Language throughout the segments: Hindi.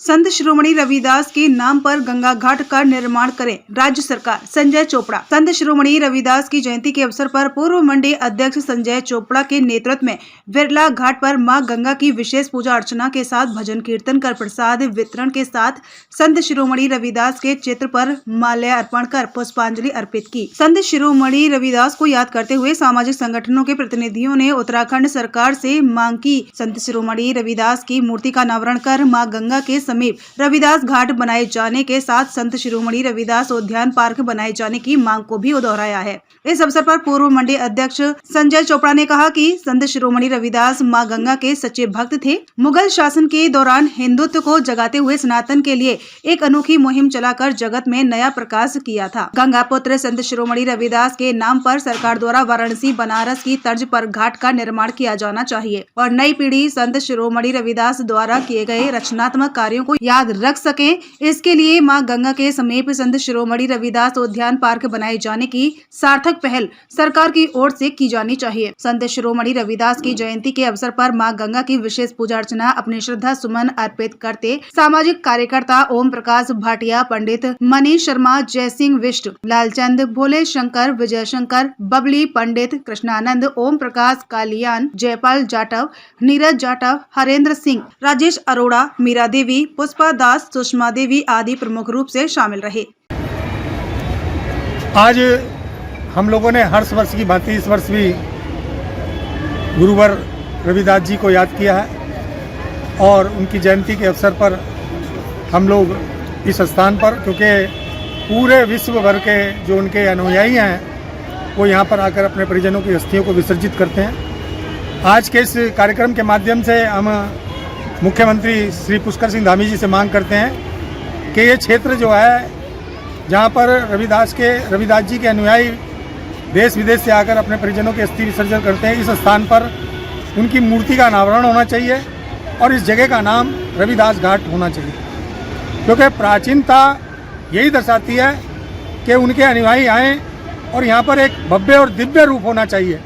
संत शिरोमणि रविदास के नाम पर गंगा घाट का निर्माण करे राज्य सरकार। संजय चोपड़ा। संत शिरोमणि रविदास की जयंती के अवसर पर पूर्व मंडी अध्यक्ष संजय चोपड़ा के नेतृत्व में बिरला घाट पर मां गंगा की विशेष पूजा अर्चना के साथ भजन कीर्तन कर प्रसाद वितरण के साथ संत शिरोमणि रविदास के चित्र पर माल्यार्पण कर पुष्पांजलि अर्पित की। संत शिरोमणि रविदास को याद करते हुए सामाजिक संगठनों के प्रतिनिधियों ने उत्तराखंड सरकार से मांग की संत शिरोमणि रविदास की मूर्ति का अनावरण कर मां गंगा के समीप रविदास घाट बनाए जाने के साथ संत शिरोमणि रविदास उद्यान पार्क बनाए जाने की मांग को भी दोहराया है। इस अवसर पर पूर्व मंडी अध्यक्ष संजय चोपड़ा ने कहा कि संत शिरोमणि रविदास मां गंगा के सच्चे भक्त थे। मुगल शासन के दौरान हिंदुत्व को जगाते हुए सनातन के लिए एक अनोखी मुहिम चलाकर जगत में नया प्रकाश किया था। गंगा पुत्र संत शिरोमणि रविदास के नाम पर सरकार द्वारा वाराणसी बनारस की तर्ज पर घाट का निर्माण किया जाना चाहिए और नई पीढ़ी संत शिरोमणि रविदास द्वारा किए गए रचनात्मक कार्यों को याद रख सके। इसके लिए मां गंगा के समीप संत शिरोमणि रविदास उद्यान पार्क बनाए जाने की सार्थक पहल सरकार की ओर से की जानी चाहिए। संत शिरोमणि रविदास की जयंती के अवसर पर मां गंगा की विशेष पूजा अर्चना अपने श्रद्धा सुमन अर्पित करते सामाजिक कार्यकर्ता ओम प्रकाश भाटिया, पंडित मनीष शर्मा, जय सिंह विष्ट, लालचंद, भोले शंकर, विजय शंकर, बबली, पंडित कृष्णानंद, ओम प्रकाश कालियान, जयपाल जाटव, नीरज जाटव, हरेंद्र सिंह, राजेश अरोड़ा, मीरा देवी, पुष्पा दास, सुषमा देवी आदि प्रमुख रूप से शामिल रहे। आज हम लोगों ने हर वर्ष की भांति इस वर्ष भी गुरुवर रविदास जी को याद किया है और उनकी जयंती के अवसर पर हम लोग इस स्थान पर, क्योंकि पूरे विश्व भर के जो उनके अनुयायी हैं वो यहाँ पर आकर अपने परिजनों की अस्थियों को विसर्जित करते हैं। आज के इस कार्यक्रम के माध्यम से हम मुख्यमंत्री श्री पुष्कर सिंह धामी जी से मांग करते हैं कि ये क्षेत्र जो है जहाँ पर रविदास जी के अनुयायी देश विदेश से आकर अपने परिजनों के अस्थि विसर्जन करते हैं, इस स्थान पर उनकी मूर्ति का अनावरण होना चाहिए और इस जगह का नाम रविदास घाट होना चाहिए, क्योंकि प्राचीनता यही दर्शाती है कि उनके अनुयायी आएँ और यहाँ पर एक भव्य और दिव्य रूप होना चाहिए।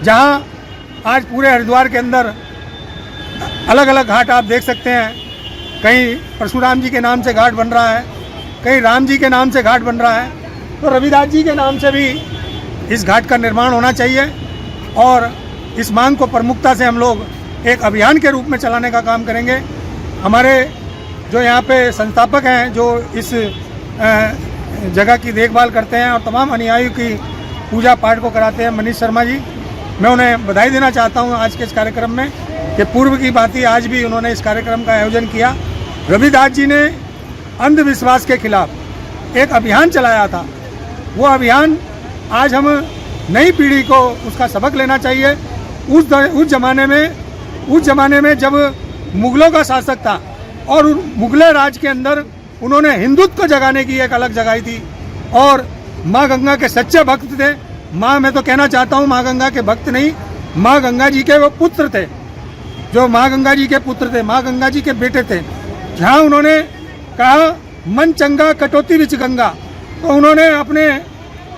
जहाँ आज पूरे हरिद्वार के अंदर अलग अलग घाट आप देख सकते हैं, कहीं परशुराम जी के नाम से घाट बन रहा है, कहीं राम जी के नाम से घाट बन रहा है, तो रविदास जी के नाम से भी इस घाट का निर्माण होना चाहिए और इस मांग को प्रमुखता से हम लोग एक अभियान के रूप में चलाने का काम करेंगे। हमारे जो यहाँ पे संस्थापक हैं जो इस जगह की देखभाल करते हैं और तमाम अनुयायियों की पूजा पाठ को कराते हैं, मनीष शर्मा जी, मैं उन्हें बधाई देना चाहता हूँ आज के इस कार्यक्रम में कि पूर्व की भांति आज भी उन्होंने इस कार्यक्रम का आयोजन किया। रविदास जी ने अंधविश्वास के खिलाफ एक अभियान चलाया था, वो अभियान आज हम नई पीढ़ी को उसका सबक लेना चाहिए। उस ज़माने में जब मुगलों का शासक था और मुगल राज के अंदर उन्होंने हिंदुत्व को जगाने की एक अलग जगाई थी और माँ गंगा के सच्चे भक्त थे। मैं तो कहना चाहता हूँ माँ गंगा के भक्त नहीं, माँ गंगा जी के वो पुत्र थे, जो माँ गंगा जी के पुत्र थे, माँ गंगा जी के बेटे थे। जहाँ उन्होंने कहा मन चंगा कटौती विच गंगा, तो उन्होंने अपने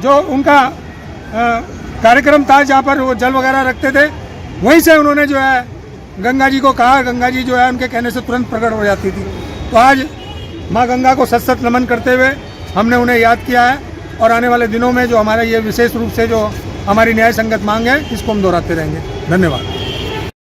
जो उनका कार्यक्रम था जहाँ पर वो जल वगैरह रखते थे, वहीं से उन्होंने जो है गंगा जी को कहा, गंगा जी जो है उनके कहने से तुरंत प्रकट हो जाती थी। तो आज माँ गंगा को सत नमन करते हुए हमने उन्हें याद किया है और आने वाले दिनों में जो हमारा ये विशेष रूप से जो हमारी न्याय संगत मांग है इसको हम दोहराते रहेंगे। धन्यवाद।